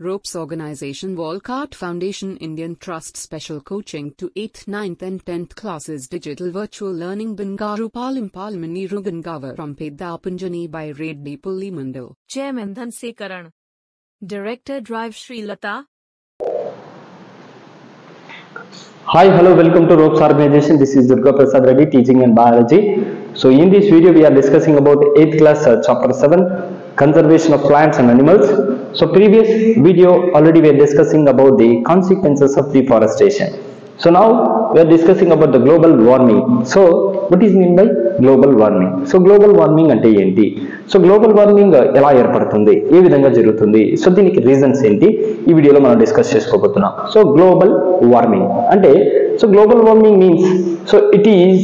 Ropes Organization Walcott Foundation Indian Trust Special Coaching to 8th, 9th and 10th classes Digital Virtual Learning Bangaru Palmani Rugangavar from Pedapunjani by Reddy Pulli Mandal. Chairman Dhanse Karan. Director Drive Sri Lata. Hi, hello, welcome to Ropes Organization. This is Durga Prasad Reddy, teaching in biology. So in this video we are discussing about 8th class chapter 7, conservation of plants and animals. So previous video already we are discussing about the consequences of deforestation. So now we are discussing about the global warming. So what is mean by global warming? So global warming ante enti? So global warming ఎలా ఏర్పడుతుంది, ఏ విధంగా జరుగుతుంది, so దీనికి reasons ఏంటి ఈ వీడియోలో మనం discuss చేసుకోబోతున్నాం. సో గ్లోబల్ వార్మింగ్ అంటే, so global warming means, so it is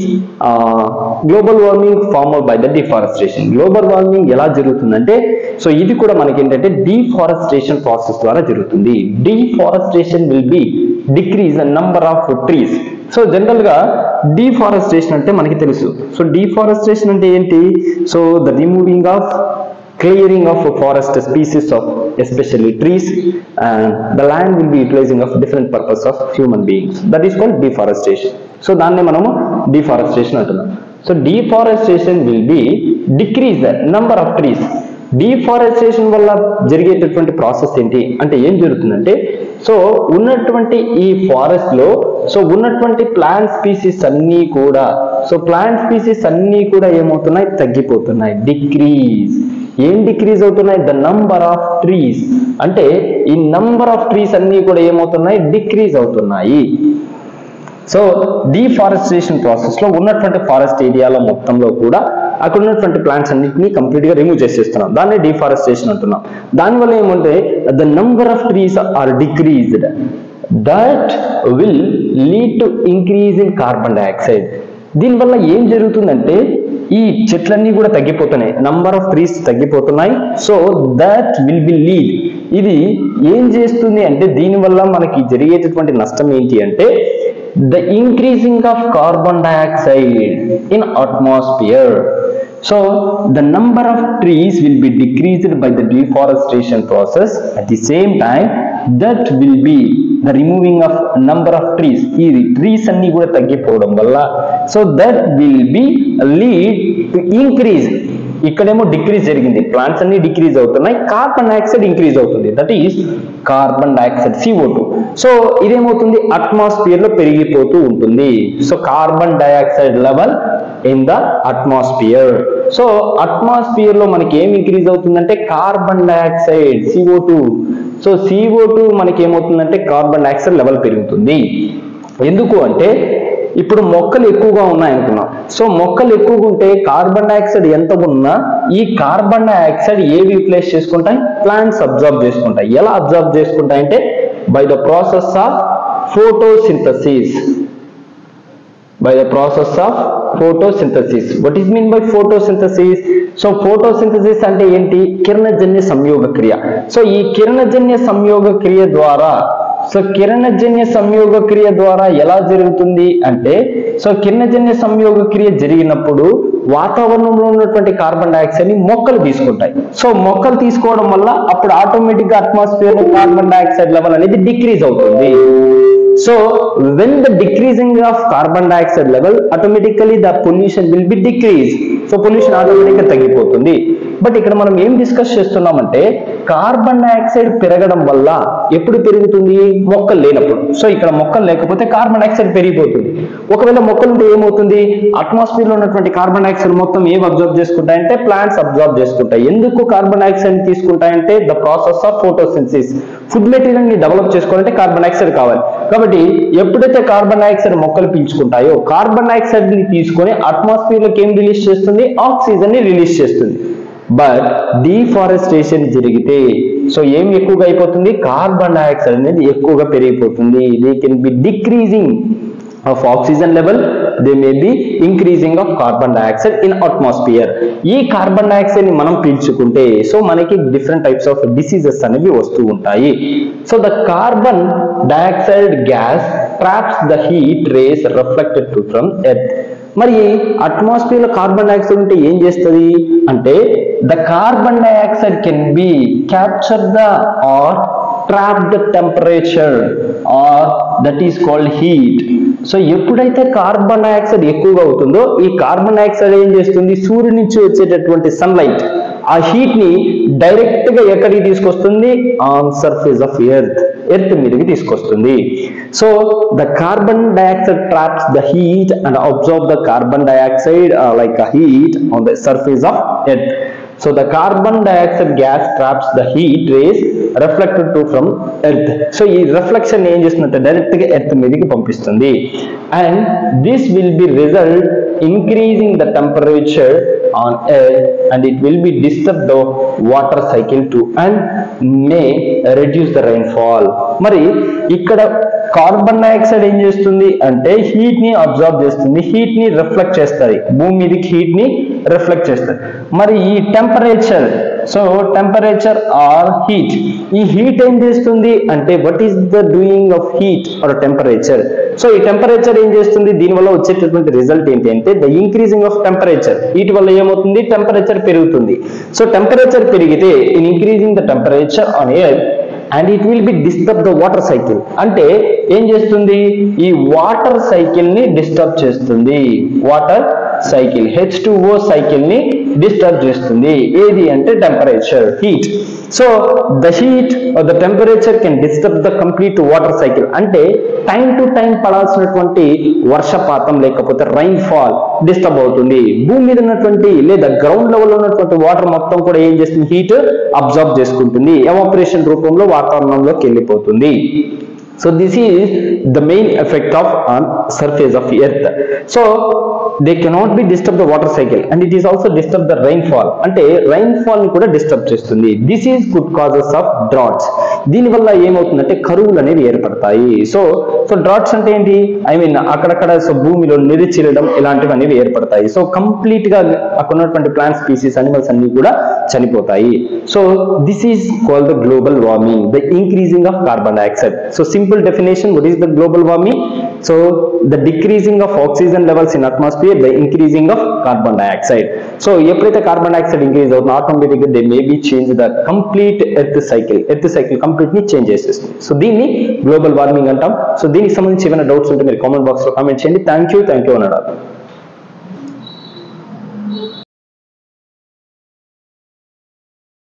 global warming formed by the deforestation. Global warming ఎలా జరుగుతుందంటే, సో ఇది కూడా మనకి ఏంటంటే డిఫారెస్టేషన్ ప్రాసెస్ ద్వారా జరుగుతుంది. Deforestation will be decrease the number of trees. So general గా డిఫారెస్టేషన్ అంటే మనకి తెలుసు. సో డిఫారెస్టేషన్ అంటే ఏంటి? So the removing of, clearing of forest species of especially trees, and the land will be utilizing of different purpose of human beings. That is called deforestation. So danne manamu deforestation antunnam. So deforestation will be decrease the number of trees. Deforestation వల్ల జరిగేటటువంటి process ఏంటి అంటే ఏం జరుగుతుందంటే, so ఉన్నటువంటి ఈ forest లో so ఉన్నటువంటి ప్లాంట్ స్పీసీస్ అన్నీ కూడా, సో ప్లాంట్ స్పీసీస్ అన్నీ కూడా ఏమవుతున్నాయి, తగ్గిపోతున్నాయి. డిక్రీజ్. ఏం డిక్రీజ్ అవుతున్నాయి? The number of trees. అంటే ఈ నంబర్ ఆఫ్ ట్రీస్ అన్నీ కూడా ఏమవుతున్నాయి, డిక్రీజ్ అవుతున్నాయి. సో డిఫారెస్టేషన్ ప్రాసెస్ లో ఉన్నటువంటి ఫారెస్ట్ ఏరియాలో మొత్తంలో కూడా అక్కడ ఉన్నటువంటి ప్లాంట్స్ అన్నింటినీ కంప్లీట్ గా రిమూవ్ చేసేస్తున్నాం. దాన్ని డిఫారెస్టేషన్ అంటున్నాం. దానివల్ల ఏమంటే the number of trees are decreased. That will lead to increase in carbon dioxide. దీనివల్ల ఏం జరుగుతుందంటే ఈ చెట్లన్నీ కూడా తగ్గిపోతున్నాయి, నంబర్ ఆఫ్ ట్రీస్ తగ్గిపోతున్నాయి. So that will be lead. ఇది ఏం చేస్తుంది అంటే, దీనివల్ల మనకి జరిగేటటువంటి నష్టం ఏంటి అంటే, the increasing of carbon dioxide in atmosphere. So the number of trees will be decreased by the deforestation process. At the same time, that will be the removing of number of trees. ఈ trees అన్ని కూడా తగ్గిపోవడం వల్ల, so that will be lead to increase. ఇక్కడేమో decrease జరిగింది, plants అన్ని decrease అవుతున్నాయి, carbon dioxide increase అవుతుంది. That is carbon dioxide, CO2. So ఇదేమవుతుంది, అట్మాస్ఫియర్ లో పెరిగిపోతూ ఉంటుంది. So carbon dioxide level in the atmosphere. So atmosphere లో మనకి ఏం ఇంక్రీజ్ అవుతుందంటే carbon dioxide, CO2. So CO2 మనకి ఏమవుతుందంటే కార్బన్ డైఆక్సైడ్ లెవెల్ పెరుగుతుంది. ఎందుకు అంటే, ఇప్పుడు మొక్కలు ఎక్కువగా ఉన్నాయనుకున్నాం. సో మొక్కలు ఎక్కువగా ఉంటే కార్బన్ డైఆక్సైడ్ ఎంత ఉన్నా ఈ కార్బన్ డైఆక్సైడ్ ఏవి యూటిలైజ్ చేసుకుంటాయి, ప్లాంట్స్ అబ్జార్బ్ చేసుకుంటాయి. ఎలా అబ్జార్బ్ చేసుకుంటాయంటే, by the process of photosynthesis. By the process of photosynthesis. What is mean by photosynthesis? So photosynthesis అంటే ఏంటి? కిరణజన్య సంయోగ క్రియ. సో ఈ కిరణజన్య సంయోగ క్రియ ద్వారా, సో కిరణజన్య సంయోగ క్రియ ద్వారా ఎలా జరుగుతుంది అంటే, సో కిరణజన్య సంయోగ క్రియ జరిగినప్పుడు వాతావరణంలో ఉన్నటువంటి కార్బన్ డైఆక్సైడ్ ని మొక్కలు తీసుకుంటాయి. సో మొక్కలు తీసుకోవడం వల్ల అప్పుడు ఆటోమేటిక్ గా అట్మాస్ఫియర్ లో కార్బన్ డైఆక్సైడ్ లెవెల్ అనేది డిక్రీజ్ అవుతుంది. So when the decreasing of carbon dioxide level, automatically the pollution will be decreased. So pollution automatically తగ్గిపోతుంది. బట్ ఇక్కడ మనం ఏం డిస్కస్ చేస్తున్నామంటే, కార్బన్ డైఆక్సైడ్ పెరగడం వల్ల ఎప్పుడు పెరుగుతుంది? మొక్కలు లేనప్పుడు. సో ఇక్కడ మొక్కలు లేకపోతే కార్బన్ డైఆక్సైడ్ పెరిగిపోతుంది. ఒకవేళ మొక్కలు ఉంటే ఏమవుతుంది? అట్మాస్ఫియర్ లో ఉన్నటువంటి కార్బన్ డైఆక్సైడ్ మొత్తం ఏం అబ్జర్వ్ చేసుకుంటాయంటే ప్లాంట్స్ అబ్జర్వ్ చేసుకుంటాయి. ఎందుకు కార్బన్ డైఆక్సైడ్ తీసుకుంటాయంటే, the process of photosynthesis. Food material ని డెవలప్ చేసుకోవాలంటే కార్బన్ డైఆక్సైడ్ కావాలి. కాబట్టి ఎప్పుడైతే కార్బన్ డైఆక్సైడ్ మొక్కలు పీల్చుకుంటాయో, కార్బన్ డైఆక్సైడ్ ని తీసుకొని అట్మాస్ఫియర్ లోకి ఏం రిలీజ్ చేస్తుంది? ఆక్సిజన్ ని రిలీజ్ చేస్తుంది. బట్ డిఫారెస్టేషన్ జరిగితే సో ఏం ఎక్కువగా అయిపోతుంది? కార్బన్ డైఆక్సైడ్ అనేది ఎక్కువగా పెరిగిపోతుంది. They can be decreasing of oxygen level, they may be increasing of carbon dioxide in atmosphere. ఈ కార్బన్ డైఆక్సైడ్ ని మనం పీల్చుకుంటే సో మనకి డిఫరెంట్ టైప్స్ ఆఫ్ డిసీజెస్ అనేవి వస్తూ ఉంటాయి. So the carbon dioxide gas traps the heat rays reflected from earth. మరి atmosphere లో కార్బన్ డైఆక్సైడ్ ఉంటే ఏం చేస్తుంది అంటే, the carbon dioxide can be capture the or trapped temperature or that is called heat. So ఎప్పుడైతే carbon dioxide ఎక్కువగా అవుతుందో ఈ కార్బన్ డైఆక్సైడ్ ఏం చేస్తుంది, సూర్యుడి నుంచి వచ్చేటటువంటి సన్లైట్ ఆ హీట్ ని డైరెక్ట్ గా ఎక్కడికి తీసుకొస్తుంది, ఆన్ సర్ఫేస్ ఆఫ్ ఎర్త్ మీదకి తీసుకొస్తుంది. So the carbon dioxide traps the heat and observe the carbon dioxide like a heat on the surface of earth. So the carbon dioxide gas traps the heat rays reflected to from earth. So ఈ reflection ఏం చేస్తుందంటే direct గా earth మీదకి పంపిస్తుంది. And this will be result increasing the temperature on earth and it will be disturb the water cycle too and may reduce the rainfall. మరి ఇక్కడ carbon dioxide ఏం చేస్తుంది అంటే హీట్ ని అబ్జర్వ్ చేస్తుంది, హీట్ ని రిఫ్లెక్ట్ చేస్తుంది, భూమి మీదకి హీట్ ని రిఫ్లెక్ట్ చేస్తుంది. మరి ఈ temperature, so temperature or heat, ఈ హీట్ ఏం చేస్తుంది అంటే what is the doing of heat or temperature. So ఈ టెంపరేచర్ ఏం చేస్తుంది, దీనివల్ల వచ్చేటటువంటి రిజల్ట్ ఏంటి అంటే ద ఇంక్రీజింగ్ ఆఫ్ టెంపరేచర్. వీటి వల్ల ఏమవుతుంది, టెంపరేచర్ పెరుగుతుంది. సో టెంపరేచర్ పెరిగితే in increasing the temperature on earth and it will be disturb the water cycle. అంటే ఏం చేస్తుంది, ఈ వాటర్ సైకిల్ ని డిస్టర్బ్ చేస్తుంది, వాటర్ సైకిల్ H2O సైకిల్ ని డిస్టర్బ్ చేస్తుంది. ఏది అంటే temperature, heat. So the heat are the temperature can disturb the complete water cycle. అంటే టైం టు టైం పడాల్సినటువంటి వర్షపాతం లేకపోతే రైన్ ఫాల్ డిస్టర్బ్ అవుతుంది. భూమి మీద ఉన్నటువంటి లేదా గ్రౌండ్ లెవెల్ ఉన్నటువంటి వాటర్ మొత్తం కూడా ఏం చేస్తుంది, హీట్ అబ్జర్వ్ చేసుకుంటుంది, ఎవాపరేషన్ రూపంలో వాతావరణంలోకి వెళ్ళిపోతుంది. So this is the main effect of on surface of earth. So they cannot be disturb the water cycle and it is also disturb the rainfall. అంటే rainfall ని కూడా డిస్టర్బ్ చేస్తుంది. This is good causes of droughts. దీని వల్ల ఏమవుతుందంటే కరువులు అనేవి ఏర్పడతాయి. సో డ్రాట్స్ అంటే ఏంటి, ఐ మీన్ అక్కడక్కడ భూమిలో నీరు చీలడం ఇలాంటివి అనేవి ఏర్పడతాయి. సో కంప్లీట్ గా అక్కడ ఉన్నటువంటి ప్లాంట్ స్పీసీస్, అనిమల్స్ అన్ని కూడా చనిపోతాయి. So this is called the global warming, the increasing of carbon dioxide. So simple definition, what is the global warming? So the decreasing of oxygen levels in atmosphere, the increasing of carbon dioxide. So ఎప్పుడైతే carbon dioxide increase అవుతుంది ఆటోమేటిక్గా they may be change the complete earth cycle complete ని change చేసేస్తుంది. So దీన్ని global warming అంటాం. So దీనికి సంబంధించి ఏమైనా డౌట్స్ ఉంటే మీరు కామెంట్ బాక్స్ లో కామెంట్ చేయండి. Thank you అనడా.